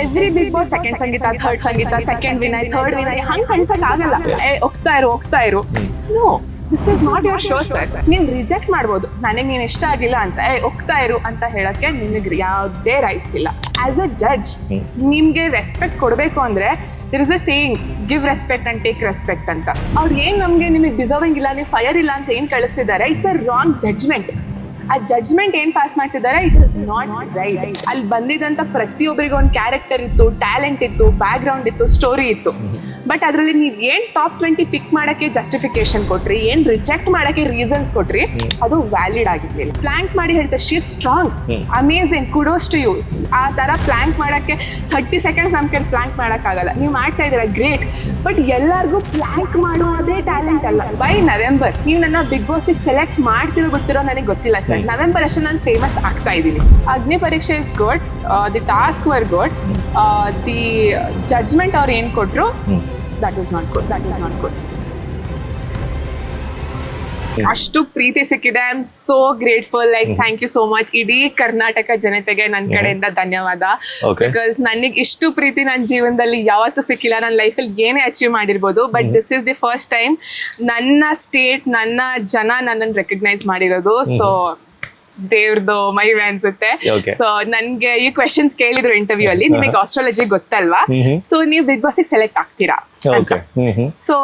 Every Bigg Boss second Sangeetha, third Sangeetha, second Vinay, third Vinay ಹಂಗ್ ಕನ್ಸಕ್ ಆಗಲ್ಲ. ಹೋಗ್ತಾ ಇರು no, this is not your show sir. ನೀವು ರಿಜೆಕ್ಟ್ ಮಾಡ್ಬೋದು, ನನಗೆ ನೀನು ಇಷ್ಟ ಆಗಿಲ್ಲ ಅಂತ ಹೋಗ್ತಾ ಇರು ಅಂತ ಹೇಳಕ್ಕೆ ನಿಮಗೆ ಯಾವುದೇ ರೈಟ್ಸ್ ಇಲ್ಲ. ಆಸ್ ಅ ಜಡ್ಜ್ ನಿಮ್ಗೆ ರೆಸ್ಪೆಕ್ಟ್ ಕೊಡಬೇಕು ಅಂದ್ರೆ there is a saying, give respect and take respect ಅಂತ. ಅವ್ರು ಏನ್ ನಮ್ಗೆ ನಿಮಗೆ ಡಿಸರ್ವಿಂಗ್ ಇಲ್ಲ, ನೀವು ಫೈರ್ ಇಲ್ಲ ಅಂತ ಏನ್ ಕಳಿಸ್ತಿದ್ದಾರೆ, ಇಟ್ಸ್ ಅ ರಾಂಗ್ ಜಡ್ಜ್ಮೆಂಟ್. ಆ ಜಡ್ಜ್ಮೆಂಟ್ ಏನ್ ಪಾಸ್ ಮಾಡ್ತಿದ್ದಾರೆ, ಇಟ್ ಇಸ್ ನಾಟ್ ರೈಟ್. ಅಲ್ಲಿ ಬಂದಿದ್ದಂತ ಪ್ರತಿಯೊಬ್ಬರಿಗೂ ಒಂದು ಕ್ಯಾರೆಕ್ಟರ್ ಇತ್ತು, ಟ್ಯಾಲೆಂಟ್ ಇತ್ತು, ಬ್ಯಾಕ್ ಗ್ರೌಂಡ್ ಇತ್ತು, ಸ್ಟೋರಿ ಇತ್ತು. ಬಟ್ ಅದರಲ್ಲಿ ನೀವು ಏನ್ ಟಾಪ್ 20 ಪಿಕ್ ಮಾಡಕ್ಕೆ ಜಸ್ಟಿಫಿಕೇಶನ್ ಕೊಟ್ರಿ, ಏನ್ ರಿಜೆಕ್ಟ್ ಮಾಡಕ್ಕೆ ರೀಸನ್ಸ್ ಕೊಟ್ರಿ, ಅದು ವ್ಯಾಲಿಡ್ ಆಗಿರ್ಲಿಲ್ಲ. ಪ್ಲಾಂಕ್ ಮಾಡಿ ಹೇಳ್ತಾರೆ she is strong, amazing, kudos to you. ಆ ತರ ಪ್ಲಾಂಕ್ ಮಾಡಕ್ಕೆ 30 ಸೆಕೆಂಡ್ಸ್ ನಮ್ ಕೈ ಪ್ಲಾಂಕ್ ಮಾಡಕ್ಕಾಗಲ್ಲ. ನೀವು ಮಾಡ್ತಾ ಇದ್ದೀರಾ ಗ್ರೇಟ್, ಬಟ್ ಎಲ್ಲರಿಗೂ ಪ್ಲಾಂಕ್ ಮಾಡೋದೇ ಟ್ಯಾಲೆಂಟ್ ಅಲ್ಲ. ಬೈ ನವೆಂಬರ್ ನೀವು ನನ್ನ ಬಿಗ್ ಬಾಸ್ ಸೆಲೆಕ್ಟ್ ಮಾಡ್ತಿರೋ ಬಿಡ್ತಿರೋ ನನಗೆ ಗೊತ್ತಿಲ್ಲ ಸರ್. ನವೆಂಬರ್ ಅಷ್ಟೇ ನಾನು ಫೇಮಸ್ ಆಗ್ತಾ ಇದ್ದೀನಿ. Agni Pariksha is good, the task were good, the judgment ಅವ್ರು ಏನ್ ಕೊಟ್ರು that was not good. ಅಷ್ಟು ಪ್ರೀತಿ ಸಿಕ್ಕಿದೆ. I am so grateful. Like thank you so much. ಇಡೀ ಕರ್ನಾಟಕ ಜನತೆಗೆ ನನ್ನ ಕಡೆಯಿಂದ ಧನ್ಯವಾದ. ಬಿಕಾಸ್ ನನಗೆ ಇಷ್ಟು ಪ್ರೀತಿ ನನ್ನ ಜೀವನದಲ್ಲಿ ಯಾವತ್ತೂ ಸಿಕ್ಕಿಲ್ಲ. ನನ್ನ ಲೈಫಲ್ಲಿ ಏನೇ ಅಚೀವ್ ಮಾಡಿರ್ಬೋದು, but this is the first time ನನ್ನ ಸ್ಟೇಟ್, ನನ್ನ ಜನ ನನ್ನನ್ನು ರೆಕಗ್ನೈಸ್ ಮಾಡಿರೋದು. ಸೊ ದೇವ್ರದ್ದು ಮೈವೆ ಅನ್ಸುತ್ತೆ. ಸೊ ನನ್ಗೆ ಈ ಕ್ವೆಶನ್ಸ್ ಕೇಳಿದ್ರು ಇಂಟರ್ವ್ಯೂ ಅಲ್ಲಿ, ನಿಮಗೆ ಆಸ್ಟ್ರಾಲಜಿ ಗೊತ್ತಲ್ವಾ, ಸೊ ನೀವು ಬಿಗ್ ಬಾಸ್ ಸೆಲೆಕ್ಟ್ ಆಗ್ತೀರಾ ಅಂತ. ಸೊ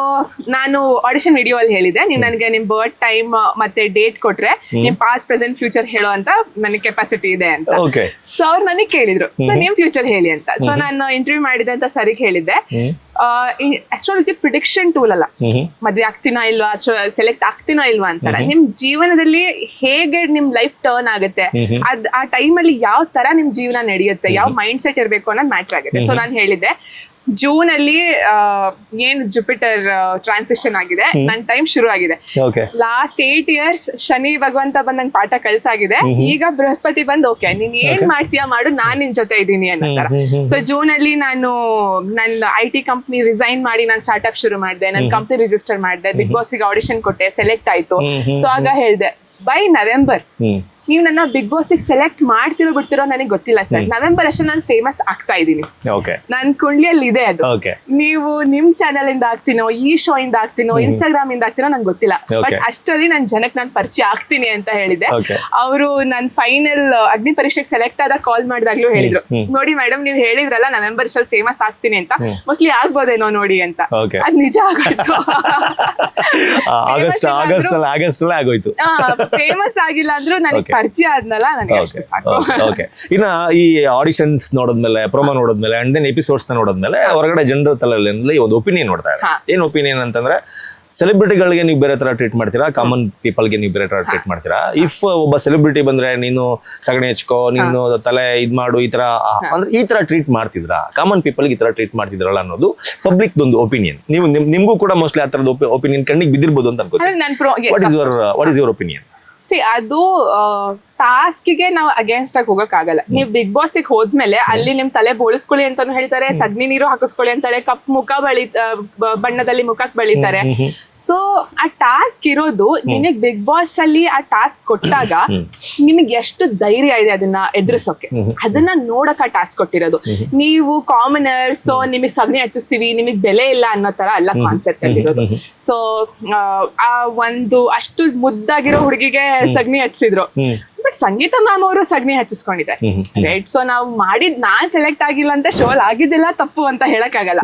ನಾನು ಆಡಿಷನ್ ವಿಡಿಯೋ ಅಲ್ಲಿ ಹೇಳಿದೆ, ನೀವು ನನಗೆ ನಿಮ್ ಬರ್ತ್ ಟೈಮ್ ಮತ್ತೆ ಡೇಟ್ ಕೊಟ್ರೆ ನಿಮ್ ಪಾಸ್ಟ್ ಪ್ರೆಸೆಂಟ್ ಫ್ಯೂಚರ್ ಹೇಳೋ ಅಂತ ನನಗೆ ಕೆಪಾಸಿಟಿ ಇದೆ ಅಂತ. ಸೊ ಅವ್ರು ನನಗೆ ಕೇಳಿದ್ರು, ಸೊ ನಿಮ್ ಫ್ಯೂಚರ್ ಹೇಳಿ ಅಂತ. ಸೊ ನಾನು ಇಂಟರ್ವ್ಯೂ ಮಾಡಿದೆ ಅಂತ ಸರಿಗೆ ಹೇಳಿದ್ದೆ, ಅಸ್ಟ್ರಾಲಜಿ ಪ್ರಿಡಿಕ್ಷನ್ ಟೂಲ್ ಅಲ್ಲ, ಮದ್ವೆ ಆಗ್ತೀನೋ ಇಲ್ವಾ, ಸೆಲೆಕ್ಟ್ ಆಗ್ತೀನೋ ಇಲ್ವಾ ಅಂತಾರ. ನಿಮ್ ಜೀವನದಲ್ಲಿ ಹೇಗೆ ನಿಮ್ ಲೈಫ್ ಟರ್ನ್ ಆಗುತ್ತೆ, ಆ ಟೈಮ್ ಅಲ್ಲಿ ಯಾವ ತರ ನಿಮ್ ಜೀವನ ನಡೆಯುತ್ತೆ, ಯಾವ ಮೈಂಡ್ ಸೆಟ್ ಇರ್ಬೇಕು ಅನ್ನೋದು ಮ್ಯಾಟರ್ ಆಗುತ್ತೆ. ಸೊ ನಾನು ಹೇಳಿದ್ದೆ ಜೂನ್ ಅಲ್ಲಿ ಏನ್ ಜುಪಿಟರ್ ಟ್ರಾನ್ಸಿಷನ್ ಆಗಿದೆ, ನನ್ನ ಟೈಮ್ ಶುರು ಆಗಿದೆ. ಲಾಸ್ಟ್ 8 years ಶನಿ ಭಗವಂತ ಬಂದ್ ನಂಗೆ ಪಾಠ ಕಳ್ಸಾಗಿದೆ. ಈಗ ಬೃಹಸ್ಪತಿ ಬಂದ್ ಓಕೆ ನೀನ್ ಏನ್ ಮಾಡ್ತೀಯಾ ಮಾಡು, ನಾನ್ ನಿನ್ ಜೊತೆ ಇದ್ದೀನಿ ಅನ್ನೋ ತರ. ಸೊ ಜೂನ್ ಅಲ್ಲಿ ನಾನು ನನ್ನ IT ಕಂಪ್ನಿ ರಿಸೈನ್ ಮಾಡಿ ನಾನು ಸ್ಟಾರ್ಟ್ಅಪ್ ಶುರು ಮಾಡಿದೆ, ನನ್ನ ಕಂಪ್ನಿ ರಿಜಿಸ್ಟರ್ ಮಾಡಿದೆ, ಬಿಗ್ ಬಾಸ್ ಗೆ ಆಡಿಷನ್ ಕೊಟ್ಟೆ, ಸೆಲೆಕ್ಟ್ ಆಯ್ತು. ಸೊ ಆಗ ಹೇಳ್ದೆ ಬೈ ನವೆಂಬರ್ ನೀವು ನನ್ನ ಬಿಗ್ ಬಾಸ್ ಸೆಲೆಕ್ಟ್ ಮಾಡ್ತಿರೋ ಬಿಡ್ತಿರೋ ನನಗೆ ಗೊತ್ತಿಲ್ಲ ಸರ್. ನವೆಂಬರ್ ಅಷ್ಟೇ ನಾನು ಫೇಮಸ್ ಆಗ್ತಾ ಇದ್ದೀನಿ. ನನ್ ಕುಂಡ್ಲಿಯಲ್ಲಿ ಇದೆ ಅದು. ನೀವು ನಿಮ್ ಚಾನೆಲ್ ಇಂದ ಆಗ್ತೀನೋ, ಈ ಶೋ ಇಂದ ಆಗ್ತೀನೋ, ಇನ್ಸ್ಟಾಗ್ರಾಮ್ ಇಂದ ಆಗ್ತೀನೋ ನಂಗೆ ಗೊತ್ತಿಲ್ಲ, ಬಟ್ ಅಷ್ಟರಲ್ಲಿ ನನ್ ಜನಕ್ಕೆ ನಾನು ಪರಿಚಯ ಆಗ್ತೀನಿ ಅಂತ ಹೇಳಿದೆ. ಅವರು ನನ್ ಫೈನಲ್ ಅಗ್ನಿ ಪರೀಕ್ಷೆಗೆ ಸೆಲೆಕ್ಟ್ ಆದಾಗ ಕಾಲ್ ಮಾಡಿದಾಗ್ಲೂ ಹೇಳಿದ್ರು, ನೋಡಿ ಮೇಡಮ್ ನೀವು ಹೇಳಿದ್ರಲ್ಲ ನವೆಂಬರ್ ಅಷ್ಟಲ್ಲಿ ಫೇಮಸ್ ಆಗ್ತೀನಿ ಅಂತ, ಮೋಸ್ಟ್ಲಿ ಆಗ್ಬೋದೇನೋ ನೋಡಿ ಅಂತ. ಅದ್ ನಿಜ ಆಗೋಯ್ತು. ಫೇಮಸ್ ಆಗಿಲ್ಲ ಅಂದ್ರೂ ನನಗೆ ಪರಿಚಯ ಆದ್ನಲ್ಲ, ನನಗೆ ಅಷ್ಟು ಸಾಕು. ಇನ್ನ ಈ ಆಡಿಷನ್ಸ್ ನೋಡಿದ್ಮೇಲೆ, ಪ್ರೊಮೋ ನೋಡಿದ್ಮೇಲೆ, ಅಂಡ್ ದೆನ್ ಎಪಿಸೋಡ್ಸ್ ನೋಡಿದ್ಮೇಲೆ ಹೊರಗಡೆ ಜನರ ತಲೆಯಲ್ಲಿ ಒಂದು ಒಪಿನಿಯನ್ ನೋಡ್ತಾ ಇದ್ದಾರೆ. ಏನ್ ಒಪಿನಿಯನ್ ಅಂತಂದ್ರೆ, ಸೆಲೆಬ್ರಿಟಿಗಳಿಗೆ ನೀವು ಬೇರೆ ತರ ಟ್ರೀಟ್ ಮಾಡ್ತೀರಾ, ಕಾಮನ್ ಪೀಪಲ್ಗೆ ನೀವು ಬೇರೆ ತರ ಟ್ರೀಟ್ ಮಾಡ್ತೀರಾ. ಇಫ್ ಒಬ್ಬ ಸೆಲೆಬ್ರಿಟಿ ಬಂದ್ರೆ ನೀನು ಸಗಣಿ ಹಚ್ಕೋ, ನೀನು ತಲೆ ಇದ್ ಮಾಡು, ಈ ತರ ಅಂದ್ರೆ ಈ ತರ ಟ್ರೀಟ್ ಮಾಡ್ತಿದ್ರಾ, ಕಾಮನ್ ಪೀಪಲ್ಗೆ ಈ ತರ ಟ್ರೀಟ್ ಮಾಡ್ತಿದ್ರಲ್ಲ ಅನ್ನೋದು ಪಬ್ಲಿಕ್ ಒಂದು ಒಪಿನಿಯನ್. ನೀವು ನಿಮ್ಗೂ ಕೂಡ ಮೋಸ್ಟ್ಲಿ ಆ ತರದ ಒಪಿನಿಯನ್ ಕಣ್ಣಿಗೆ ಬಿದ್ದಿರ್ಬೋದು ಅಂತ ಅನ್ಕೋತೀನಿ. What is your opinion? ಅದು ಟಾಸ್ಕ್ಗೆ ನಾವು ಅಗೇನ್ಸ್ಟ್ ಆಗಿ ಹೋಗಕ್ ಆಗಲ್ಲ. ನೀವು ಬಿಗ್ ಬಾಸ್ ಹೋದ್ಮೇಲೆ ಅಲ್ಲಿ ನಿಮ್ ತಲೆ ಬೋಳಿಸ್ಕೊಳ್ಳಿ ಅಂತಾನು ಹೇಳ್ತಾರೆ, ಸಗಣಿ ನೀರು ಹಾಕಿಸ್ಕೊಳ್ಳಿ ಅಂತಾರೆ, ಕಪ್ ಮುಖ ಬಣ್ಣದಲ್ಲಿ ಮುಖಕ್ಕೆ ಬಳಿತಾರೆ. ಸೊ ಆ ಟಾಸ್ಕ್ ಇರೋದು ನಿಮಗ್ ಬಿಗ್ ಬಾಸ್ ಅಲ್ಲಿ ಆ ಟಾಸ್ಕ್ ಕೊಟ್ಟಾಗ ನಿಮಗ್ ಎಷ್ಟು ಧೈರ್ಯ ಇದೆ ಅದನ್ನ ಎದುರಿಸೋಕೆ, ಅದನ್ನ ನೋಡಕ್ ಆ ಟಾಸ್ಕ್ ಕೊಟ್ಟಿರೋದು. ನೀವು ಕಾಮನರ್, ಸೊ ನಿಮಗ್ ಸಗಣಿ ಹಚ್ಚಿಸ್ತೀವಿ, ನಿಮಗ್ ಬೆಲೆ ಇಲ್ಲ ಅನ್ನೋ ತರ ಅಲ್ಲ ಕಾನ್ಸೆಪ್ಟ್ ಅಲ್ಲಿರೋದು. ಸೊ ಆ ಒಂದು ಅಷ್ಟು ಮುದ್ದಾಗಿರೋ ಹುಡುಗಿಗೆ ಸಗಣಿ ಹಚ್ಚಿದ್ರು, ಬಟ್ ಸಂಗೀತ ಮ್ಯಾಮ್ ಅವರು ಸಗಣಿ ಹಚ್ಚಿಸ್ಕೊಂಡಿದ್ದಾರೆ, ರೈಟ್? ಸೊ ನಾವು ನಾನ್ ಸೆಲೆಕ್ಟ್ ಆಗಿಲ್ಲ ಅಂತ ಶೋಲ್ ಆಗಿದ್ದಿಲ್ಲ ತಪ್ಪು ಅಂತ ಹೇಳಕ್ ಆಗಲ್ಲ.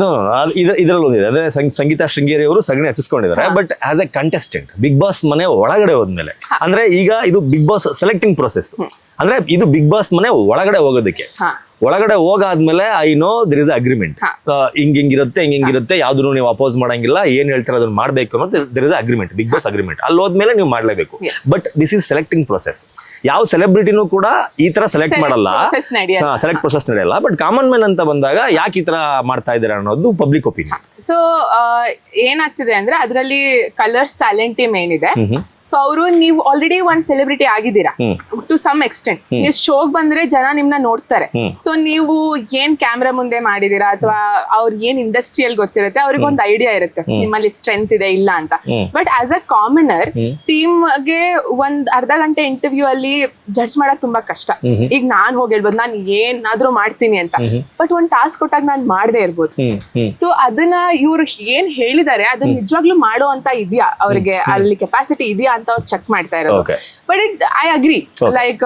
ಇದ್ರಲ್ಲಿ ಒಂದಿದೆ, ಅಂದ್ರೆ ಸಂಗೀತ ಶೃಂಗೇರಿ ಅವರು ಸಗಣಿ ಹಚ್ಚಿಸ್ಕೊಂಡಿದ್ದಾರೆ, but as a contestant Bigg Boss ಮನೆ ಒಳಗಡೆ ಹೋದ್ಮೇಲೆ, ಅಂದ್ರೆ ಈಗ ಇದು ಬಿಗ್ ಬಾಸ್ ಸೆಲೆಕ್ಟಿಂಗ್ ಪ್ರೊಸೆಸ್, ಅಂದ್ರೆ ಇದು ಬಿಗ್ ಬಾಸ್ ಮನೆ ಒಳಗಡೆ ಹೋಗೋದಕ್ಕೆ. ಒಳಗಡೆ ಹೋಗಾದ್ಮೇಲೆ I know there is agreement, ಹಿಂಗಿರುತ್ತೆ, ಯಾವ್ದು ನೀವು ಅಪೋಸ್ ಮಾಡಂಗಿಲ್ಲ, ಏನ್ ಹೇಳ್ತಾರೆ ಅದನ್ನ ಮಾಡ್ಬೇಕು ಅನ್ನೋದು there is agreement, Bigg Boss agreement. ಅಲ್ಲಿ ಹೋದ್ಮೇಲೆ ನೀವು ಮಾಡ್ಲೇಬೇಕು. But this is selecting process. ಯಾವ ಸೆಲೆಬ್ರಿಟಿನೂ ಕೂಡ ಈ ತರ ಸೆಲೆಕ್ಟ್ ಮಾಡಲ್ಲ, ಸೆಲೆಕ್ಟ್ ಪ್ರೊಸೆಸ್ ನಡೆಯಲ್ಲ. ಬಟ್ ಕಾಮನ್ ಮ್ಯಾನ್ ಅಂತ ಬಂದಾಗ ಯಾಕೆ ಈ ತರ ಮಾಡ್ತಾ ಇದ್ದಾರೆ ಅನ್ನೋದು ಪಬ್ಲಿಕ್ ಒಪಿನಿಯನ್. ಸೊ ಏನಾಗ್ತಿದೆ ಅಂದ್ರೆ ಅದರಲ್ಲಿ ಕಲರ್ಸ್ ಟ್ಯಾಲೆಂಟ್ ಮೇನ್ ಇದೆ. ಸೊ ಅವರು ನೀವು ಆಲ್ರೆಡಿ ಒಂದ್ ಸೆಲೆಬ್ರಿಟಿ ಆಗಿದ್ದೀರಾ ಟು ಸಮ್ ಎಕ್ಸ್ಟೆಂಟ್. ನೀವು ಶೋಗ್ ಬಂದ್ರೆ ಜನ ನಿಮ್ನ ನೋಡ್ತಾರೆ. ಸೊ ನೀವು ಏನ್ ಕ್ಯಾಮ್ರಾ ಮುಂದೆ ಮಾಡಿದೀರಾ ಅಥವಾ ಅವ್ರ ಏನ್ ಇಂಡಸ್ಟ್ರಿಯಲ್ಲಿ ಗೊತ್ತಿರುತ್ತೆ, ಅವ್ರಿಗೆ ಒಂದು ಐಡಿಯಾ ಇರುತ್ತೆ ನಿಮ್ಮಲ್ಲಿ ಸ್ಟ್ರೆಂತ್ ಇದೆ ಇಲ್ಲ ಅಂತ. ಬಟ್ ಆಸ್ ಅ ಕಾಮನರ್ ಟೀಮ್ಗೆ ಒಂದ್ ಅರ್ಧ ಗಂಟೆ ಇಂಟರ್ವ್ಯೂ ಅಲ್ಲಿ ಜಡ್ಜ್ ಮಾಡಕ್ ತುಂಬಾ ಕಷ್ಟ. ಈಗ ನಾನ್ ಹೋಗಿ ಹೇಳ್ಬೋದು ನಾನು ಏನಾದ್ರೂ ಮಾಡ್ತೀನಿ ಅಂತ, ಬಟ್ ಒಂದ್ ಟಾಸ್ಕ್ ಕೊಟ್ಟಾಗ ನಾನ್ ಮಾಡದೇ ಇರ್ಬೋದು. ಸೊ ಅದನ್ನ ಇವ್ರು ಏನ್ ಹೇಳಿದಾರೆ ಅದನ್ನ ನಿಜವಾಗ್ಲೂ ಮಾಡೋ ಅಂತ ಇದೆಯಾ, ಅವ್ರಿಗೆ ಅಲ್ಲಿ ಕೆಪಾಸಿಟಿ ಇದೆಯಾ ಅಂತ ಅವ್ರು ಚೆಕ್ ಮಾಡ್ತಾ ಇರೋದು. ಬಟ್ ಐ ಅಗ್ರಿ, ಲೈಕ್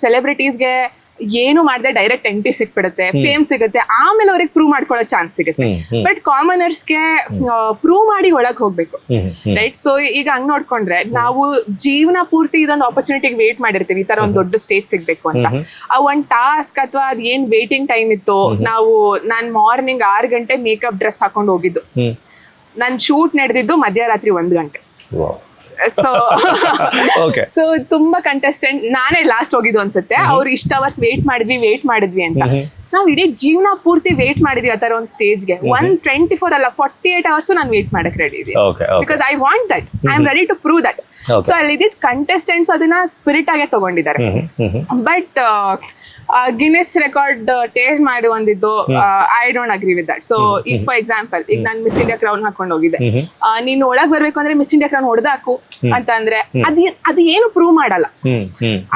ಸೆಲೆಬ್ರಿಟೀಸ್ಗೆ ಏನು ಮಾಡದೆ ಡೈರೆಕ್ಟ್ ಎಂಟ್ರಿ ಸಿಕ್ಬಿಡುತ್ತೆ, ಫೇಮ್ ಸಿಗುತ್ತೆ, ಆಮೇಲೆ ಅವ್ರಿಗೆ ಪ್ರೂವ್ ಮಾಡ್ಕೊಳ್ಳೋ ಚಾನ್ಸ್ ಸಿಗುತ್ತೆ. ಬಟ್ ಕಾಮನರ್ಸ್ಗೆ ಪ್ರೂವ್ ಮಾಡಿ ಒಳಗ್ ಹೋಗ್ಬೇಕು, ರೈಟ್? ಸೊ ಈಗ ಹಂಗ್ ನೋಡ್ಕೊಂಡ್ರೆ ನಾವು ಜೀವನ ಪೂರ್ತಿ ಇದೊಂದು ಆಪರ್ಚುನಿಟಿಗೆ ವೇಟ್ ಮಾಡಿರ್ತೀವಿ, ಈ ತರ ಒಂದ್ ದೊಡ್ಡ ಸ್ಟೇಜ್ ಸಿಗ್ಬೇಕು ಅಂತ. ಆ ಒಂದ್ ಟಾಸ್ಕ್ ಅಥವಾ ಅದ್ ಏನ್ ವೇಟಿಂಗ್ ಟೈಮ್ ಇತ್ತು, ನಾನ್ ಮಾರ್ನಿಂಗ್ 6 ಗಂಟೆ ಮೇಕಪ್ ಡ್ರೆಸ್ ಹಾಕೊಂಡು ಹೋಗಿದ್ದು, ನನ್ ಶೂಟ್ ನಡೆದಿದ್ದು ಮಧ್ಯರಾತ್ರಿ 1 ಗಂಟೆ. ಸೊ ತುಂಬಾ ಕಂಟೆಸ್ಟೆಂಟ್, ನಾನೇ ಲಾಸ್ಟ್ ಹೋಗಿದ್ದು ಅನ್ಸುತ್ತೆ. ಅವ್ರು ಇಷ್ಟ ಅವರ್ಸ್ ವೇಟ್ ಮಾಡಿದ್ವಿ ಅಂತ. ನಾವ್ ಇಡೀ ಜೀವನ ಪೂರ್ತಿ ವೇಟ್ ಮಾಡಿದ್ವಿ ಆ ತರ ಒಂದ್ ಸ್ಟೇಜ್ಗೆ. 124 ಅಲ್ಲ 48 ಅವರ್ಸ್ ನಾನು ವೇಟ್ ಮಾಡಕ್ ರೆಡಿ ಇದೀನಿ, because I want that, I am ready to prove that. So ಅಲ್ಲಿ ಇದ್ದಿದ್ ಕಂಟೆಸ್ಟೆಂಟ್ಸ್ ಅದನ್ನ ಸ್ಪಿರಿಟ್ ಆಗೇ ತಗೊಂಡಿದ್ದಾರೆ. ಬಟ್ ಗಿನ್ನೆಸ್ ರೆಕಾರ್ಡ್ ಟೇರ್ ಮಾಡಿ ಒಂದಿದ್ದು, I don't agree with that. So ಈಗ ಫಾರ್ ಎಕ್ಸಾಂಪಲ್, ಈಗ ನಾನು ಮಿಸ್ ಇಂಡಿಯಾ ಕ್ರೌನ್ ಹಾಕೊಂಡು ಹೋಗಿದ್ದೆ, ನೀನು ಒಳಗ್ ಬರ್ಬೇಕು ಅಂದ್ರೆ ಮಿಸ್ ಇಂಡಿಯಾ ಕ್ರೌನ್ ಹೊಡೆದಾಕು ಅಂತ ಅಂದ್ರೆ ಅದು ಏನು ಪ್ರೂವ್ ಮಾಡಲ್ಲ.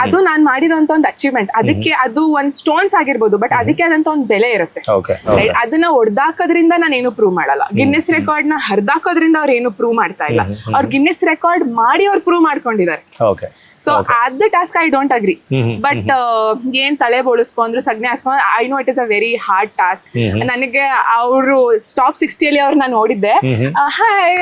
ಅದು ನಾನ್ ಮಾಡಿರೋಂತ ಒಂದು ಅಚೀವ್ಮೆಂಟ್, ಅದಕ್ಕೆ ಅದು ಒಂದ್ ಸ್ಟೋನ್ಸ್ ಆಗಿರ್ಬೋದು, ಬಟ್ ಅದಕ್ಕೆ ಆದಂತ ಒಂದ್ ಬೆಲೆ ಇರುತ್ತೆ. ಅದನ್ನ ಹೊಡೆದಾಕೋದ್ರಿಂದ ನಾನು ಏನು ಪ್ರೂವ್ ಮಾಡಲ್ಲ. ಗಿನ್ನೆಸ್ ರೆಕಾರ್ಡ್ ನ ಹರಿದಾಕೋದ್ರಿಂದ ಅವ್ರು ಏನು ಪ್ರೂವ್ ಮಾಡ್ತಾ ಇಲ್ಲ. ಅವ್ರು ಗಿನ್ನೆಸ್ ರೆಕಾರ್ಡ್ ಮಾಡಿ ಅವ್ರು ಪ್ರೂವ್ ಮಾಡ್ಕೊಂಡಿದ್ದಾರೆ. ಸೊ ಅದ್ task I don't agree. But ಏನ್ ತಲೆ ಬೋಳಿಸ್ಕೊಂಡ್ರು, ಸಗಣಿ ಹಾಸ್ಕೊಂಡ್ರು, I know it is a very hard task. ನನಗೆ ಅವರು ಟಾಪ್ 60 ಅವ್ರು ನಾನು ನೋಡಿದ್ದೆ, ಹಾಯ್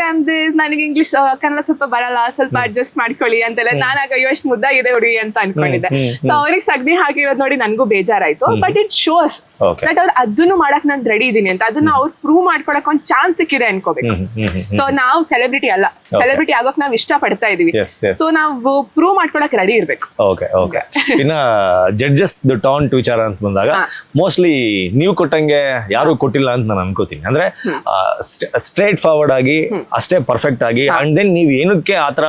ನನಗೆ ಇಂಗ್ಲಿಷ್ ಕನ್ನಡ ಸ್ವಲ್ಪ ಬರಲ್ಲ, ಸ್ವಲ್ಪ ಅಡ್ಜಸ್ಟ್ ಮಾಡ್ಕೊಳ್ಳಿ ಅಂತೆಲ್ಲ. ನಾನಾಗ ಅಯ್ಯೋ ಎಷ್ಟು ಮುದ್ದಾಗಿದೆ ಹುಡುಗಿ ಅಂತ ಅನ್ಕೊಂಡಿದ್ದೆ. ಸೊ ಅವ್ರಿಗೆ ಸಗಣಿ ಹಾಕಿರೋದ್ ನೋಡಿ ನನ್ಗೂ ಬೇಜಾರಾಯ್ತು. ಬಟ್ ಇಟ್ ಶೋಸ್ ದಟ್ ಅವ್ರು ಅದನ್ನು ಮಾಡಕ್ ನಾನು ರೆಡಿ ಇದೀನಿ ಅಂತ. ಅದನ್ನ ಅವ್ರು ಪ್ರೂವ್ ಮಾಡ್ಕೊಳಕ್ ಒಂದ್ ಚಾನ್ಸ್ ಸಿಕ್ಕಿದೆ ಅನ್ಕೋಬೇಕು. ಸೊ ನಾವು ಸೆಲೆಬ್ರಿಟಿ ಅಲ್ಲ, ಸೆಲೆಬ್ರಿಟಿ ಆಗೋಕ್ ನಾವ್ ಇಷ್ಟ ಪಡ್ತಾ ಇದೀವಿ. ಸೊ ನಾವು ಪ್ರೂವ್ ಮಾಡ್ಕೊಳಕ್ ರೆಡಿ ಇರ್ಬೇಕು. ಓಕೆ. ಇನ್ನ ಜಡ್ಜಸ್ ಟಾಂಟ್ ವಿಚಾರ ಅಂತ ಬಂದಾಗ ಮೋಸ್ಟ್ಲಿ ನೀವು ಕೊಟ್ಟಂಗೆ ಯಾರು ಕೊಟ್ಟಿಲ್ಲ ಅಂತ ನಾನು ಅನ್ಕೋತೀನಿ. ಅಂದ್ರೆ ಸ್ಟ್ರೇಟ್ ಫಾರ್ವರ್ಡ್ ಆಗಿ ಅಷ್ಟೇ ಪರ್ಫೆಕ್ಟ್ ಆಗಿ, ಅಂಡ್ ದೆನ್ ನೀವ್ ಏನಕ್ಕೆ ಆತರ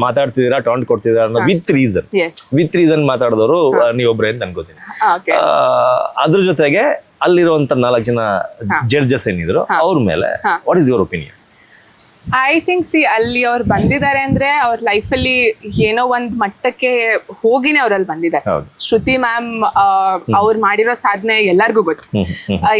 ಮಾತಾಡ್ತಿದ್ದೀರಾ, ಟಾಂಟ್ ಕೊಡ್ತಿದ್ದೀರಾ ಅನ್ನೋ ವಿತ್ ರೀಸನ್ ಮಾತಾಡಿದವರು ನೀವೊಬ್ರೆ ಅಂತ ಅನ್ಕೋತೀನಿ. ಅದ್ರ ಜೊತೆಗೆ ಅಲ್ಲಿರುವಂತ 4 ಜನ ಜಡ್ಜಸ್ ಏನಿದ್ರು ಅವ್ರ ಮೇಲೆ what is your opinion? I think ಅಲ್ಲಿ ಅವ್ರು ಬಂದಿದ್ದಾರೆ ಅಂದ್ರೆ ಅವ್ರ ಲೈಫಲ್ಲಿ ಏನೋ ಒಂದ್ ಮಟ್ಟಕ್ಕೆ ಹೋಗಿನೇ ಅವ್ರಲ್ಲಿ ಬಂದಿದ್ದಾರೆ. ಶ್ರುತಿ ಮ್ಯಾಮ್ ಅವ್ರು ಮಾಡಿರೋ ಸಾಧನೆ ಎಲ್ಲರಿಗೂ ಗೊತ್ತು.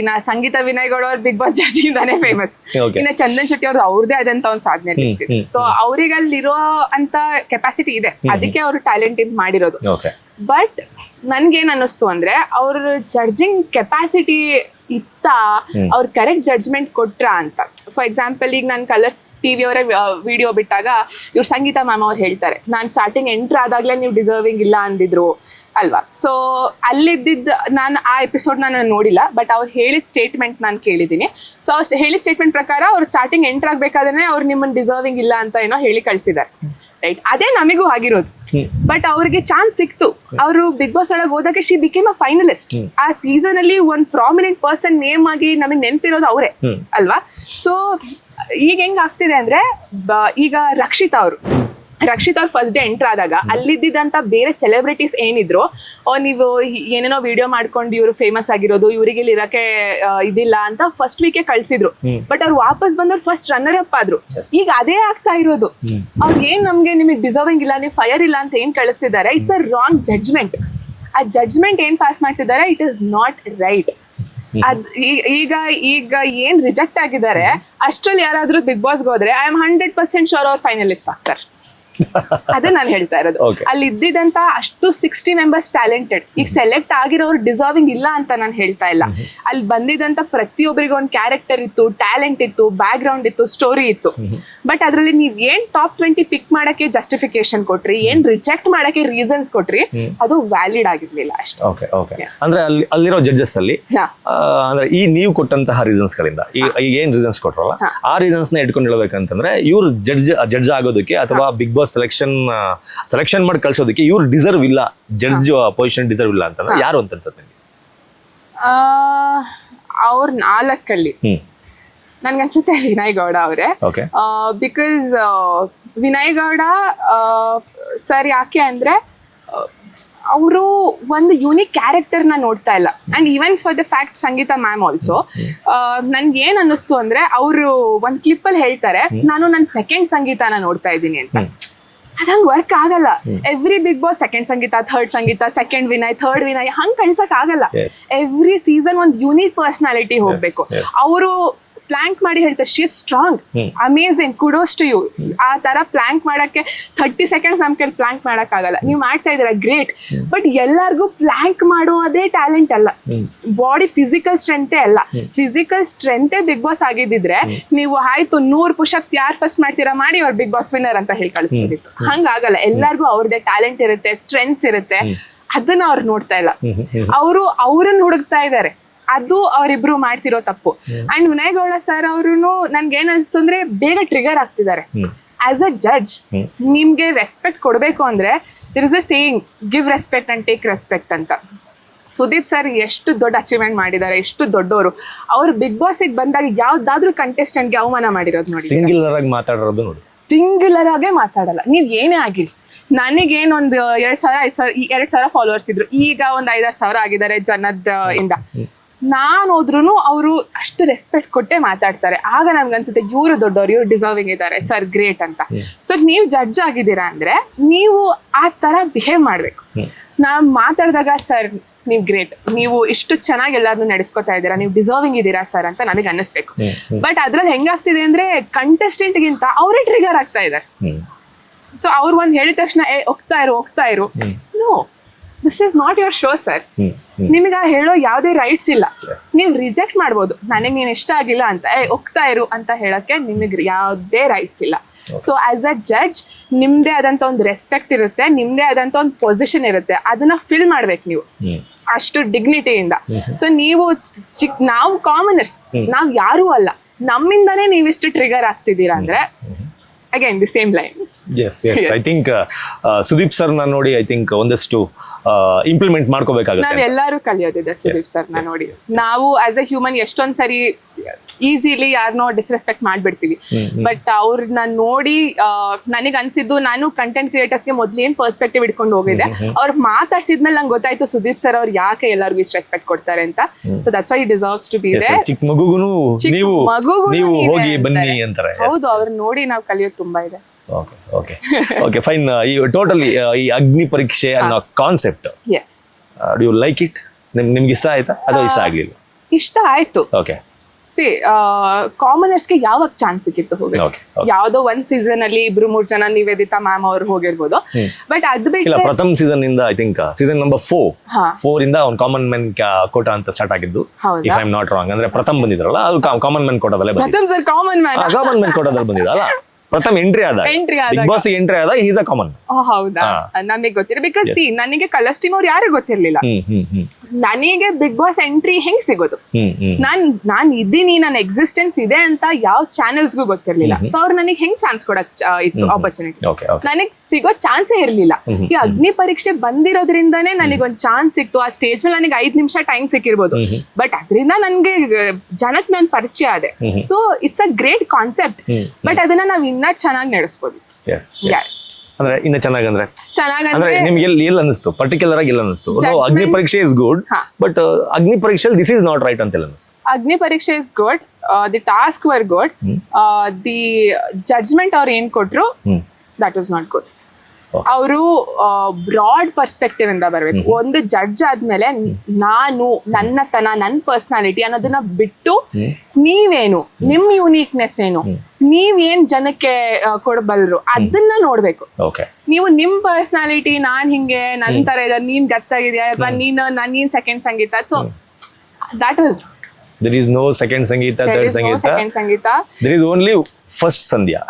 ಇನ್ನ ಸಂಗೀತ ವಿನಯ್ ಗೌಡ ಅವ್ರ ಬಿಗ್ ಬಾಸ್ ಜಡ್ಜ್ ಇಂದಾನೆ ಫೇಮಸ್. ಇನ್ನ ಚಂದನ್ ಶೆಟ್ಟಿ ಅವ್ರದ್ದು ಅವ್ರದೇ ಆದಂತ ಒಂದು ಸಾಧನೆ ಲಿಸ್ಟ್ ಇದೆ. ಸೊ ಅವ್ರಿಗೆ ಅಲ್ಲಿರೋ ಅಂತ ಕೆಪಾಸಿಟಿ ಇದೆ, ಅದಕ್ಕೆ ಅವ್ರು ಟ್ಯಾಲೆಂಟ್ ಇಂದ ಮಾಡಿರೋದು. ಬಟ್ ನನ್ಗೇನ್ ಅನ್ನಿಸ್ತು ಅಂದ್ರೆ ಅವ್ರ ಜಡ್ಜಿಂಗ್ ಕೆಪಾಸಿಟಿ ಇತ್ತ, ಅವ್ರ ಕರೆಕ್ಟ್ ಜಡ್ಜ್ಮೆಂಟ್ ಕೊಟ್ರ ಅಂತ. ಫಾರ್ ಎಕ್ಸಾಂಪಲ್, ಈಗ ನಾನು ಕಲರ್ಸ್ ಟಿವಿ ಅವರ ವಿಡಿಯೋ ಬಿಟ್ಟಾಗ ಇವ್ರು ಸಂಗೀತ ಮ್ಯಾಮ್ ಅವ್ರು ಹೇಳ್ತಾರೆ, ನಾನು ಸ್ಟಾರ್ಟಿಂಗ್ ಎಂಟ್ರ್ ಆದಾಗ್ಲೇ ನೀವು ಡಿಸರ್ವಿಂಗ್ ಇಲ್ಲ ಅಂದಿದ್ರು ಅಲ್ವಾ. ಸೊ ಅಲ್ಲಿದ್ದಿದ್ದು ನಾನು ಆ ಎಪಿಸೋಡ್ ನಾನು ನೋಡಿಲ್ಲ, ಬಟ್ ಅವ್ರು ಹೇಳಿದ ಸ್ಟೇಟ್ಮೆಂಟ್ ನಾನು ಕೇಳಿದ್ದೀನಿ. ಸೊ ಅವ್ರು ಹೇಳಿದ ಸ್ಟೇಟ್ಮೆಂಟ್ ಪ್ರಕಾರ ಅವ್ರು ಸ್ಟಾರ್ಟಿಂಗ್ ಎಂಟ್ರ್ ಆಗ್ಬೇಕಾದ್ರೆ ಅವ್ರು ನಿಮ್ಮನ್ನ ಡಿಸರ್ವಿಂಗ್ ಇಲ್ಲ ಅಂತ ಏನೋ ಹೇಳಿ ಕಳ್ಸಿದ್ದಾರೆ, ರೈಟ್? ಅದೇ ನಮಗೂ ಆಗಿರೋದು. ಬಟ್ ಅವ್ರಿಗೆ ಚಾನ್ಸ್ ಸಿಕ್ತು. ಅವರು ಬಿಗ್ ಬಾಸ್ ಒಳಗೆ ಹೋದಾಗ ಶಿ ಬಿಕೇಮ್ ಅ ಫೈನಲಿಸ್ಟ್. ಆ ಸೀಸನ್ ಅಲ್ಲಿ ಒಂದ್ ಪ್ರಾಮಿನೆಂಟ್ ಪರ್ಸನ್ ನೇಮ್ ಆಗಿ ನಮಗೆ ನೆನಪಿರೋದು ಅವರೇ ಅಲ್ವಾ. ಸೊ ಈಗ ಹೆಂಗ್ ಆಗ್ತಿದೆ ಅಂದ್ರೆ, ಈಗ ರಕ್ಷಿತ್ ಅವ್ರು ಫಸ್ಟ್ ಡೇ ಎಂಟರ್ ಆದಾಗ ಅಲ್ಲಿದ್ದಂತ ಬೇರೆ ಸೆಲೆಬ್ರಿಟೀಸ್ ಏನಿದ್ರು, ನೀವು ಏನೇನೋ ವಿಡಿಯೋ ಮಾಡ್ಕೊಂಡು ಇವ್ರು ಫೇಮಸ್ ಆಗಿರೋದು, ಇವ್ರಿಗೆ ಇಲ್ಲಿ ಇರಕ್ಕೆ ಇದಿಲ್ಲ ಅಂತ ಫಸ್ಟ್ ವೀಕೆ ಕಳ್ಸಿದ್ರು. ಬಟ್ ಅವ್ರು ವಾಪಸ್ ಬಂದವ್ರು ಫಸ್ಟ್ ರನ್ನರ್ ಅಪ್ ಆದ್ರು. ಈಗ ಅದೇ ಆಗ್ತಾ ಇರೋದು. ಅವ್ರು ಏನ್ ನಿಮಗೆ ಡಿಸರ್ವಿಂಗ್ ಇಲ್ಲ, ನೀವು ಫೈರ್ ಇಲ್ಲ ಅಂತ ಏನ್ ಕಳಿಸ್ತಿದ್ದಾರೆ, ಇಟ್ಸ್ ಅ ರಾಂಗ್ ಜಡ್ಜ್ಮೆಂಟ್. ಆ ಜಡ್ಜ್ಮೆಂಟ್ ಏನ್ ಪಾಸ್ ಮಾಡ್ತಿದ್ದಾರೆ, ಇಟ್ ಇಸ್ ನಾಟ್ ರೈಟ್. ಈಗ ಏನ್ ರಿಜೆಕ್ಟ್ ಆಗಿದ್ದಾರೆ ಅಷ್ಟ್ರಲ್ಲಿ ಯಾರಾದ್ರೂ ಬಿಗ್ ಬಾಸ್ಗೆ ಹೋದ್ರೆ ಐ ಆಮ್ 100% ಶೋರ್ ಅವ್ರು ಫೈನಲಿಸ್ಟ್ ಆಗ್ತಾರೆ. ಅದೇ ನಾನು ಹೇಳ್ತಾ ಇರೋದು. ಅಲ್ಲಿ ಇದ್ದಿದ್ದಂತ ಅಷ್ಟು 60 ಮೆಂಬರ್ಸ್ ಟ್ಯಾಲೆಂಟೆಡ್. ಈಗ ಸೆಲೆಕ್ಟ್ ಆಗಿರೋರು ಡಿಸರ್ವಿಂಗ್ ಇಲ್ಲ ಅಂತ ನಾನು ಹೇಳ್ತಾ ಇಲ್ಲ. ಅಲ್ಲಿ ಬಂದಿದ್ದಂತ ಪ್ರತಿಯೊಬ್ಬರಿಗೂ ಒಂದು ಕ್ಯಾರೆಕ್ಟರ್ ಇತ್ತು, ಟ್ಯಾಲೆಂಟ್ ಇತ್ತು, ಬ್ಯಾಕ್ ಗ್ರೌಂಡ್ ಇತ್ತು, ಸ್ಟೋರಿ ಇತ್ತು. ಬಟ್ ಅದ್ರಲ್ಲಿ ನೀವ್ ಏನ್ ಟಾಪ್ 20 ಪಿಕ್ ಮಾಡಕ್ಕೆ ಜಸ್ಟಿಫಿಕೇಶನ್ ಕೊಟ್ರಿ, ಏನ್ ರಿಜೆಕ್ಟ್ ಮಾಡಕ್ಕೆ ರೀಸನ್ಸ್ ಕೊಟ್ರಿ, ಅದು ವ್ಯಾಲಿಡ್ ಆಗಿರ್ಲಿಲ್ಲ ಅಷ್ಟೇ. ಅಂದ್ರೆ ಅಲ್ಲಿರೋ ಜಡ್ಜಸ್ ಅಲ್ಲಿ ಅಂದ್ರೆ ಈ ನೀವು ಕೊಟ್ಟಂತಹ ರೀಸನ್ಸ್ ಗಳಿಂದ ಈಗ ಏನ್ ರೀಸನ್ಸ್ ಕೊಟ್ರಲ್ಲ, ಆ ರೀಸನ್ಸ್ ನ ಇಟ್ಕೊಂಡು ಹೇಳ್ಬೇಕಂತಂದ್ರೆ ಇವ್ರು ಜಡ್ಜ್ ಆಗೋದಕ್ಕೆ ಅಥವಾ ಬಿಗ್ ಬಾಸ್ ಸೆಲೆಕ್ಷನ್ ಮಾಡಿ ಕಳ್ಸೋದಕ್ಕೆ ಇವ್ರು ಡಿಸರ್ವ್ ಇಲ್ಲ, ಜಡ್ಜ್ ಪೊಸಿಷನ್ ಡಿಸರ್ವ್ ಇಲ್ಲ ಅಂತಂದ್ರೆ ಯಾರು ಅಂತ ಅನ್ಸುತ್ತೆ? ಅವ್ರ 4 ಅಲ್ಲಿ ನನ್ಗನ್ಸುತ್ತೆ ವಿನಯ್ ಗೌಡ ಅವರೇ. Okay because Vinay Gowda sir ಯಾಕೆ ಅಂದ್ರೆ ಅವರು ಒಂದು ಯೂನಿಕ್ ಕ್ಯಾರೆಕ್ಟರ್ ನ ನೋಡ್ತಾ ಇಲ್ಲ. And even for the fact Sangeetha ma'am also ನನ್ಗೆ ಏನ್ ಅನ್ನಿಸ್ತು ಅಂದ್ರೆ ಅವರು ಒಂದ್ ಕ್ಲಿಪ್ ಅಲ್ಲಿ ಹೇಳ್ತಾರೆ ನಾನು ನನ್ನ ಸೆಕೆಂಡ್ ಸಂಗೀತನ ನೋಡ್ತಾ ಇದ್ದೀನಿ ಅಂತ. ಅದಂಗ್ ವರ್ಕ್ ಆಗಲ್ಲ. Every Bigg Boss second Sangeetha, third Sangeetha, second Vinay, third Vinay ಹಂಗ್ ಕಳ್ಸಕ್ ಆಗಲ್ಲ. ಎವ್ರಿ ಸೀಸನ್ ಒಂದ್ ಯೂನಿಕ್ ಪರ್ಸನಾಲಿಟಿ ಹೋಗ್ಬೇಕು. ಅವರು ಪ್ಲಾಂಕ್ ಮಾಡಿ ಹೇಳ್ತಾರೆ she is strong, amazing, kudos to you. ಆ ತರ ಪ್ಲಾಂಕ್ ಮಾಡಕ್ಕೆ 30 ಸೆಕೆಂಡ್ಸ್ ನಮ್ ಕೈಲಿ ಪ್ಲಾಂಕ್ ಮಾಡಕ್ ಆಗಲ್ಲ. ನೀವು ಮಾಡ್ತಾ ಇದೀರಾ ಗ್ರೇಟ್, ಬಟ್ ಎಲ್ಲಾರ್ಗು ಪ್ಲಾಂಕ್ ಮಾಡೋದೇ ಟ್ಯಾಲೆಂಟ್ ಅಲ್ಲ, ಬಾಡಿ ಫಿಸಿಕಲ್ ಸ್ಟ್ರೆಂತೆ ಅಲ್ಲ. ಫಿಸಿಕಲ್ ಸ್ಟ್ರೆಂತೆ ಬಿಗ್ ಬಾಸ್ ಆಗಿದ್ದಿದ್ರೆ ನೀವು ಆಯ್ತು 100 ಪುಷಪ್ಸ್ ಯಾರು ಫಸ್ಟ್ ಮಾಡ್ತೀರಾ ಮಾಡಿ ಅವ್ರು ಬಿಗ್ ಬಾಸ್ ವಿನ್ನರ್ ಅಂತ ಹೇಳಿ ಕಳಿಸ್ಬೋದಿತ್ತು. ಹಂಗಾಗಲ್ಲ. ಎಲ್ಲಾರ್ಗು ಅವ್ರದ್ದೇ ಟ್ಯಾಲೆಂಟ್ ಇರುತ್ತೆ, ಸ್ಟ್ರೆಂತ್ಸ್ ಇರುತ್ತೆ, ಅದನ್ನ ಅವ್ರು ನೋಡ್ತಾ ಇಲ್ಲ. ಅವರು ಅವ್ರನ್ನ ಹುಡುಕ್ತಾ ಇದ್ದಾರೆ. ಅದು ಅವರಿಬ್ರು ಮಾಡ್ತಿರೋ ತಪ್ಪು. ಅಂಡ್ ವಿನಯ್ ಗೌಡ ಸರ್ ಅವರು ನನ್ಗೆ ಏನ್ ಅನ್ಸ್ತು ಅಂದ್ರೆ ಬೇಗ ಟ್ರಿಗರ್ ಆಗ್ತಿದ್ದಾರೆ. ಆಸ್ ಅ ಜಡ್ಜ್ ನಿಮ್ಗೆ ರೆಸ್ಪೆಕ್ಟ್ ಕೊಡ್ಬೇಕು ಅಂದ್ರೆ there is a saying, give respect and take respect ಅಂತ. ಸುದೀಪ್ ಸರ್ ಎಷ್ಟು ದೊಡ್ಡ ಅಚೀವ್ಮೆಂಟ್ ಮಾಡಿದ್ದಾರೆ, ಎಷ್ಟು ದೊಡ್ಡವರು. ಅವ್ರು ಬಿಗ್ ಬಾಸ್ ಬಂದಾಗ ಯಾವ್ದಾದ್ರು ಕಂಟೆಸ್ಟೆಂಟ್ಗೆ ಅವಮಾನ ಮಾಡಿರೋದು ನೋಡಿ. ಸಿಂಗ್ಯುಲರ್ ಆಗಿ ಮಾತಾಡೋದು ನೋಡಿ. ಸಿಂಗ್ಯುಲರ್ ಆಗೇ ಮಾತಾಡಲ್ಲ. ನೀವ್ ಏನೇ ಆಗಿರಿ. ನನಗೇನೊಂದು 2,000 ಫಾಲೋವರ್ಸ್ ಇದ್ರು, ಈಗ ಒಂದ್ 5,000 ಆಗಿದ್ದಾರೆ ಜನದ ಇಂದ. ನಾನು ಹೋದ್ರು ಅವರು ಅಷ್ಟು ರೆಸ್ಪೆಕ್ಟ್ ಕೊಟ್ಟೆ ಮಾತಾಡ್ತಾರೆ. ಆಗ ನಮ್ಗೆ ಅನ್ಸುತ್ತೆ ಇವರು ದೊಡ್ಡವರು, ಇವ್ರು ಡಿಸರ್ವಿಂಗ್ ಇದ್ದಾರೆ, ಸರ್ ಗ್ರೇಟ್ ಅಂತ. ಸೊ ನೀವು ಜಡ್ಜ್ ಆಗಿದ್ದೀರಾ ಅಂದ್ರೆ ನೀವು ಆ ತರ ಬಿಹೇವ್ ಮಾಡ್ಬೇಕು. ನಾವ್ ಮಾತಾಡಿದಾಗ ಸರ್ ನೀವು ಗ್ರೇಟ್, ನೀವು ಇಷ್ಟು ಚೆನ್ನಾಗಿ ಎಲ್ಲಾರನ್ನೂ ನಡೆಸ್ಕೊತಾ ಇದ್ದೀರಾ, ನೀವು ಡಿಸರ್ವಿಂಗ್ ಇದ್ದೀರಾ ಸರ್ ಅಂತ ನನಗೆ ಅನ್ನಿಸ್ಬೇಕು. ಬಟ್ ಅದ್ರಲ್ಲಿ ಹೆಂಗಾಗ್ತಿದೆ ಅಂದ್ರೆ ಕಂಟೆಸ್ಟೆಂಟ್ ಗಿಂತ ಅವರೇ ಟ್ರಿಗರ್ ಆಗ್ತಾ ಇದ್ದಾರೆ. ಸೊ ಅವ್ರು ಒಂದ್ ಹೇಳಿದ ತಕ್ಷಣ ಹೋಗ್ತಾ ಇರು. No, this is not your show sir. ನಿಮಗೆ ಹೇಳೋ ಯಾವ್ದೇ ರೈಟ್ಸ್ ಇಲ್ಲ. ನೀವು ರಿಜೆಕ್ಟ್ ಮಾಡ್ಬೋದು, ನನಗೆ ನೀನ್ ಇಷ್ಟ ಆಗಿಲ್ಲ ಅಂತ ಹೋಗ್ತಾ ಇರು ಅಂತ ಹೇಳಕ್ಕೆ ನಿಮಗೆ ಯಾವ್ದೇ ರೈಟ್ಸ್ ಇಲ್ಲ. ಸೊ ಆಸ್ ಅ ಜಡ್ಜ್ ನಿಮ್ದೇ ಆದಂತ ಒಂದು ರೆಸ್ಪೆಕ್ಟ್ ಇರುತ್ತೆ, ನಿಮ್ದೇ ಆದಂತ ಒಂದು ಪೊಸಿಷನ್ ಇರುತ್ತೆ, ಅದನ್ನ ಫಿಲ್ ಮಾಡ್ಬೇಕು ನೀವು ಅಷ್ಟು ಡಿಗ್ನಿಟಿಯಿಂದ. ಸೊ ನೀವು ನಾವು ಕಾಮನರ್ಸ್, ನಾವ್ ಯಾರೂ ಅಲ್ಲ, ನಮ್ಮಿಂದಾನೇ ನೀವಿಷ್ಟು ಟ್ರಿಗರ್ ಆಗ್ತಿದ್ದೀರಾ ಅಂದ್ರೆ again the same line. Yes I think Sudeep sir ನ ನೋಡಿ ಐ ಥಿಂಕ್ ಒಂದಷ್ಟು ಇಂಪ್ಲಿಮೆಂಟ್ ಮಾಡ್ಕೋಬೇಕಾಗುತ್ತೆ. ನಾವ್ ಎಲ್ಲರೂ ಕಲಿಯೋದಿದೆ ಸುದೀಪ್ ಸರ್ ನ ನೋಡಿ. ನಾವು ಆಸ್ ಎ ಹ್ಯೂಮನ್ ಎಷ್ಟೊಂದ್ ಸರಿ ಈಸಿಲಿ ಯಾರನ್ನೋ ಡಿಸ್ರೆಸ್ಪೆಕ್ಟ್ ಮಾಡ್ಬಿಡ್ತೀವಿ. ಬಟ್ ಅವ್ರನ್ನ ನೋಡಿ ನನಗ್ ಅನ್ಸಿದ್ದು, ನಾನು ಕಂಟೆಂಟ್ ಕ್ರಿಯೇಟರ್ಸ್ಗೆ ಮೊದ್ಲು ಏನ್ ಪರ್ಸ್ಪೆಕ್ಟಿವ್ ಇಟ್ಕೊಂಡು ಹೋಗಿದ್ದೆ, ಅವ್ರು ಮಾತಾಡ್ಸಿದ್ಮೇಲೆ ನಂಗೆ ಗೊತ್ತಾಯ್ತು ಸುದೀಪ್ ಸರ್ ಅವ್ರು ಯಾಕೆ ಎಲ್ಲರಿಗೂ ಇಷ್ಟು ರೆಸ್ಪೆಕ್ಟ್ ಕೊಡ್ತಾರೆ ಅಂತ. So that's why he deserves to be there. ಚಿಕ್ಕ ಮಗುಗುನು ನೀವು ಹೋಗಿ ಬನ್ನಿ ಅಂತಾರೆ. ಹೌದು, ಅವ್ರನ್ನ ನೋಡಿ ನಾವು ಕಲಿಯೋದು ತುಂಬಾ ಇದೆ. Okay fine. ಈ ಟೋಟಲಿ ಈ ಅಗ್ನಿ ಪರೀಕ್ಷೆ ಅನ್ನೋ concept do you like it? ನಿಮ್ಗೆ ಇಷ್ಟ ಆಯ್ತಾ ಅಥವಾ ಇಷ್ಟ ಆಗ್ಲಿಲ್ಲ? ಇಷ್ಟ ಆಯ್ತು. ಓಕೆ, ಕಾಮನರ್ಸ್ಗೆ ಯಾವಾಗ ಚಾನ್ಸ್ ಸಿಕ್ಕಿತ್ತು ಹೋಗಿ, ಯಾವ್ದೋ ಒಂದ್ ಸೀಸನ್ ಅಲ್ಲಿ 2-3 ಜನ ನಿವೇದಿತಾ ಮ್ಯಾಮ್ ಅವ್ರು ಹೋಗಿರ್ಬೋದು. ಬಟ್ ಅದು ಬಿಟ್ಟು ಪ್ರಥಮ ಸೀಸನ್ ಇಂದ ಐ ಥಿಂಕ್ ಸೀಸನ್ ನಂಬರ್ 4 ಇಂದ ಒಂದು ಕಾಮನ್ ಮೆನ್ ಕೋಟ ಅಂತ ಸ್ಟಾರ್ಟ್ ಆಗಿದ್ದು, if I am not wrong. ಅಂದ್ರೆ ಪ್ರಥಮ ಬಂದಿದ್ರಲ್ಲ, ಅದು ಕಾಮನ್ ಮೆನ್ ಕೋಟದಲ್ಲೇ ಬಂದಿದ್ದು. ಕಾಮನ್ ಮೆನ್ ಕೋಟದಲ್ಲಿ ಬಂದಿದ್ದಲ್ಲ, ಪ್ರಥಮ ಎಂಟ್ರಿ ಆದ ಬಿಗ್ ಬಾಸ್ ಎಂಟ್ರಿ ಆದ ಈಸ್ ಅ ಕಾಮನ್. ಹೌದಾ, ನಮಗೆ ಗೊತ್ತಿಲ್ಲ. ಬಿಕಾಸ್ ನನಗೆ ಕಲರ್ಸ್ ಟೀಮ್ ಅವ್ರು ಯಾರು ಗೊತ್ತಿರ್ಲಿಲ್ಲ. ನನಗೆ ಬಿಗ್ ಬಾಸ್ ಎಂಟ್ರಿ ಹೆಂಗ್ ಸಿಗೋದು, ನಾನ್ ಇದ್ದೀನಿ, ನನ್ನ ಎಕ್ಸಿಸ್ಟೆನ್ಸ್ ಇದೆ ಅಂತ ಯಾವ ಚಾನೆಲ್ಸ್ಗೂ ಗೊತ್ತಿರ್ಲಿಲ್ಲ. ಸೊ ಅವ್ರು ನನಗೆ ಹೆಂಗ್ ಚಾನ್ಸ್ ಕೊಡಕ್ ಇತ್ತು ಆಪರ್ಚುನಿಟಿ, ನನಗ್ ಸಿಗೋ ಚಾನ್ಸೇ ಇರ್ಲಿಲ್ಲ. ಈ ಅಗ್ನಿ ಪರೀಕ್ಷೆ ಬಂದಿರೋದ್ರಿಂದಾನೇ ನನಗೊಂದ್ ಚಾನ್ಸ್ ಸಿಕ್ತು. ಆ ಸ್ಟೇಜ್ ಮೇಲೆ ನನಗೆ 5 ನಿಮಿಷ ಟೈಮ್ ಸಿಕ್ಕಿರ್ಬೋದು, ಬಟ್ ಅದರಿಂದ ನನ್ಗೆ ಜನಕ್ ನನ್ ಪರಿಚಯ ಆದೆ. So it's a great concept, but ಅದನ್ನ ನಾವ್ ಇನ್ನ ಚೆನ್ನಾಗಿ ನಡೆಸ್ಬೋದು. ಅಂದ್ರೆ ಇನ್ನ ಚೆನ್ನಾಗಿ ಅಂದ್ರೆ ನಿಮ್ಗೆ ಎಲ್ಲಿ ಅನಿಸ್ತು ಪರ್ಟಿಕ್ಯುಲರ್ ಆಗಿ? ಎಲ್ಲ ಅನಿಸ್ತು Agni Pariksha is good, but ಅಗ್ನಿ ಪರೀಕ್ಷೆ ದಿಸ್ ಇಸ್ ನಾಟ್ ರೈಟ್ ಅಂತ ಅನಿಸ್ತು. Agni Pariksha is good, the task were good, the judgment ಅವ್ರು ಏನ್ ಕೊಟ್ರು ದಟ್ ವಾಸ್ ನಾಟ್ ಗುಡ್. ಅವರು ಬ್ರಾಡ್ ಪರ್ಸ್ಪೆಕ್ಟಿವ್ ಇಂದ ಬರ್ಬೇಕು. ಒಂದು ಜಡ್ಜ್ ಆದ್ಮೇಲೆ ನಾನು, ನನ್ನತನ, ನನ್ನ ಪರ್ಸನಾಲಿಟಿ ಅನ್ನೋದನ್ನ ಬಿಟ್ಟು ನೀವೇನು, ನಿಮ್ ಯೂನಿಕ್ನೆಸ್ ಏನು, ನೀವೇನ್ ಜನಕ್ಕೆ ಕೊಡಬಲ್ರು ಅದನ್ನ ನೋಡ್ಬೇಕು. ನೀವು ನಿಮ್ ಪರ್ಸನಾಲಿಟಿ, ನಾನ್ ಹಿಂಗೆ ನನ್ ತರ ಇದೆ, ನೀನ್ ಗತ್ತಾಗಿದ್ಯಾ ಅಥವಾ ನೀನ್ second Sangeetha, so that was there is no second sangeeta, third sangeeta, there is only first sandhya.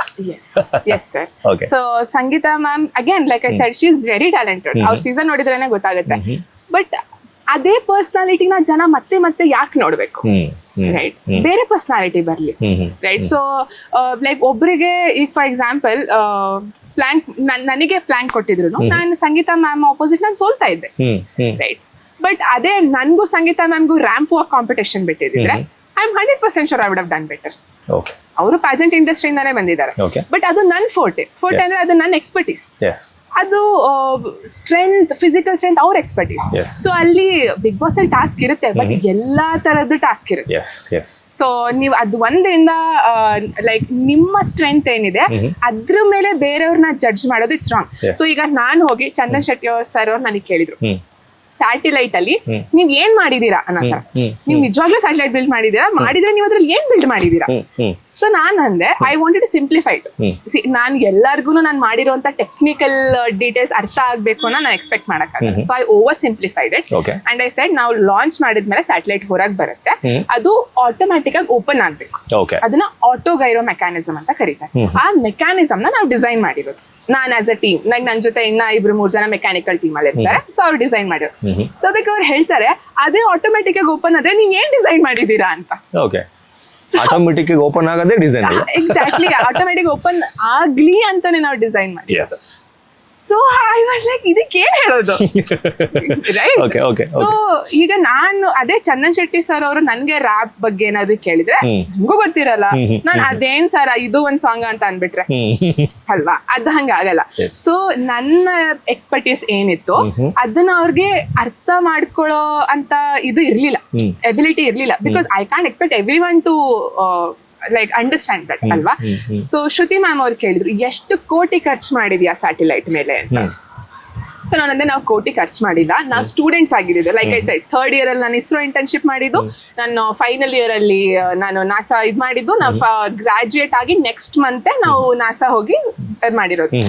Yes sir. Okay, so Sangeeta ma'am again, like I said, she is very talented. our season ನೋಡಿದ್ರೇನೆ ಗೊತ್ತಾಗುತ್ತೆ. But ಅದೇ personality ನ ಜನ ಮತ್ತೆ ಯಾಕೆ ನೋಡ್ಬೇಕು, right? ಬೇರೆ personality ಬರ್ಲಿ, right? So like ಒಬ್ರಿಗೆ ಈಗ ಫಾರ್ ಎಕ್ಸಾಂಪಲ್ ಪ್ಲಾಂಕ್, ನನಗೆ ಪ್ಲಾಂಕ್ ಕೊಟ್ಟಿದ್ರು, ನಾನು ಸಂಗೀತಾ ಮ್ಯಾಮ್ ಆಪೋಸಿಟ್ ನಾನು ಸೋಲ್ತಾ ಇದ್ದೆ, ರೈಟ್? ಬಟ್ ಅದೇ ನನ್ಗೂ ಸಂಗೀತಾ ಮ್ಯಾಮ್ಗೂ ರ್ಯಾಂಪ್ ವಾಕ್ ಕಾಂಪಿಟೇಷನ್ ಬಿಟ್ಟಿದ್ರೆ I I 100% sure I would have done better. Okay ಅವರು ಪ್ಯಾಜೆಂಟ್ ಇಂಡಸ್ಟ್ರಿಯಿಂದಾನೇ ಬಂದಿದ್ದಾರೆ. ಓಕೆ ಬಟ್ ಅದು ನನ್ನ ಫೋರ್ಟೆ ಅಂದ್ರೆ ಅದು ನನ್ನ ಎಕ್ಸ್ಪರ್ಟೀಸ್. ಎಸ್ ಅದು ಸ್ಟ್ರೆಂತ್, ಫಿಸಿಕಲ್ ಸ್ಟ್ರೆಂತ್ ಅವ್ರ ಎಕ್ಸ್ಪರ್ಟೀಸ್. Yes. ಸೊ ಅಲ್ಲಿ ಬಿಗ್ ಬಾಸ್ ಅಲ್ಲಿ ಟಾಸ್ಕ್ ಇರುತ್ತೆ, ಬಟ್ ಎಲ್ಲಾ ತರದ್ದು ಟಾಸ್ಕ್ ಇರುತ್ತೆ. ಎಸ್ ಎಸ್ ಸೊ ನೀವು ಅದು ಒಂದರಿಂದ ಲೈಕ್ ನಿಮ್ಮ ಸ್ಟ್ರೆಂತ್ ಏನಿದೆ ಅದ್ರ ಮೇಲೆ ಬೇರೆಯವ್ರನ್ನ ಜಡ್ಜ್ ಮಾಡೋದು ಇಟ್ಸ್ ರಾಂಗ್. Yes. ಸೊ ಈಗ ನಾನು ಹೋಗಿ ಚಂದನ್ ಶೆಟ್ಟಿ ಸರ್ ಅವ್ರು ನನಗೆ ಕೇಳಿದ್ರು, ಸ್ಯಾಟಿಲೈಟ್ ಅಲ್ಲಿ ನೀವ್ ಏನ್ ಮಾಡಿದೀರಾ ಅನ್ನೋ. ನೀವ್ ನಿಜವಾಗ್ಲೂ ಸ್ಯಾಟಿಲೈಟ್ ಬಿಲ್ಡ್ ಮಾಡಿದೀರಾ, ಮಾಡಿದ್ರೆ ನೀವು ಅದ್ರಲ್ಲಿ ಏನ್ ಬಿಲ್ಡ್ ಮಾಡಿದೀರಾ? ಸೊ ನಾನ್ ಅಂದೆ I wanted to simplify it. ನಾನ್ ಎಲ್ಲಾರ್ಗು ನಾನು ಮಾಡಿರುವಂತ ಟೆಕ್ನಿಕಲ್ ಡೀಟೇಲ್ಸ್ ಅರ್ಥ ಆಗ್ಬೇಕು ಅನ್ನೋ ನಾನು ಎಕ್ಸ್ಪೆಕ್ಟ್ ಮಾಡಕ್ಕಾಗಲ್ಲ. So I over simplified it and I said ನಾವು ಲಾಂಚ್ ಮಾಡಿದ್ಮೇಲೆ ಸ್ಯಾಟಲೈಟ್ ಹೊರಗೆ ಬರುತ್ತೆ, ಅದು ಆಟೋಮ್ಯಾಟಿಕ್ ಆಗಿ ಓಪನ್ ಆಗ್ಬೇಕು. ಅದನ್ನ ಆಟೋ ಗೈರೋ ಮೆಕ್ಯಾನಿಸಮ್ ಅಂತ ಕರೀತಾರೆ. ಆ ಮೆಕ್ಯಾನಿಸಮ್ ನ ನಾವು ಡಿಸೈನ್ ಮಾಡಿರೋದು ನಾನ್ ಆಸ್ ಅ ಟೀಮ್. ನನ್ ಜೊತೆ ಇನ್ನ 2-3 ಜನ ಮೆಕ್ಯಾನಿಕಲ್ ಟೀಮ್ ಅಲ್ಲಿ ಇರ್ತಾರೆ. ಸೊ ಅವ್ರು ಡಿಸೈನ್ ಮಾಡಿರೋದು. ಸೊ ಅದಕ್ಕೆ ಅವ್ರು ಹೇಳ್ತಾರೆ ಅದೇ ಆಟೋಮ್ಯಾಟಿಕ್ ಆಗಿ ಓಪನ್ ಆದ್ರೆ ನೀವ್ ಏನ್ ಡಿಸೈನ್ ಮಾಡಿದೀರಾ ಅಂತ. ಓಕೆ ಆಟೋಮೆಟಿಕ್ ಓಪನ್ ಆಗೋದೇ ಡಿಸೈನ್ ಅಲ್ಲ. ಎಕ್ಸಾಕ್ಟ್ಲಿ ಆಟೋಮೆಟಿಕ್ ಓಪನ್ ಆಗ್ಲಿ ಅಂತಾನೆ ನಾವು ಡಿಸೈನ್ ಮಾಡಿ. ಸೊ ಐ ವಾಸ್ ಲೈಕ್ ಇದಕ್ಕೆ ಏನ್ ಹೇಳೋದು, ರೈಟ್? ಓಕೆ ಓಕೆ ಸೊ ಈಗ ನಾನು ಅದೇ ಚಂದನ್ ಶೆಟ್ಟಿ ಸರ್ ಅವರು ನನ್ಗೆ ರ್ಯಾಪ್ ಬಗ್ಗೆ ಏನಾದ್ರು ಕೇಳಿದ್ರೆ ನಂಗೂ ಗೊತ್ತಿರಲ್ಲ, ನಾನು ಅದೇನ್ ಸರ್ ಇದು ಒಂದ್ ಸಾಂಗ್ ಅಂತ ಅನ್ಬಿಟ್ರೆ ಅಲ್ವಾ, ಅದು ಹಂಗ ಆಗಲ್ಲ. ಸೊ ನನ್ನ ಎಕ್ಸ್ಪರ್ಟೀಸ್ ಏನಿತ್ತು ಅದನ್ನ ಅವ್ರಿಗೆ ಅರ್ಥ ಮಾಡ್ಕೊಳ್ಳೋ ಅಂತ ಇದು ಇರ್ಲಿಲ್ಲ, ಎಬಿಲಿಟಿ ಇರ್ಲಿಲ್ಲ. Because I can expect every one to like understand that ಅಲ್ವಾ. ಸೊ ಶ್ರುತಿ ಮ್ಯಾಮ್ ಅವ್ರು ಕೇಳಿದ್ರು ಎಷ್ಟು ಕೋಟಿ ಖರ್ಚು ಮಾಡಿದ್ಯಾ ಸ್ಯಾಟಿಲೈಟ್ ಮೇಲೆ ಅಂತ. ಸೊ ನಾನಂದ್ರೆ ನಾವು ಕೋಟಿ ಖರ್ಚು ಮಾಡಿಲ್ಲ, ನಾವು ಸ್ಟೂಡೆಂಟ್ಸ್ ಆಗಿದ್ದು. Like I said 3rd year ಅಲ್ಲಿ ನಾನು ಇಸ್ರೋ ಇಂಟರ್ನ್ಶಿಪ್ ಮಾಡಿದ್ದು, ನಾನು ಫೈನಲ್ ಇಯರ್ ಅಲ್ಲಿ ನಾನು ನಾಸಾ ಇದ್ ಮಾಡಿದ್ದು, ನಾವು ಗ್ರಾಜುಯೇಟ್ ಆಗಿ ನೆಕ್ಸ್ಟ್ ಮಂತ್ ನಾವು ನಾಸಾ ಹೋಗಿ ಮಾಡಿರೋದು.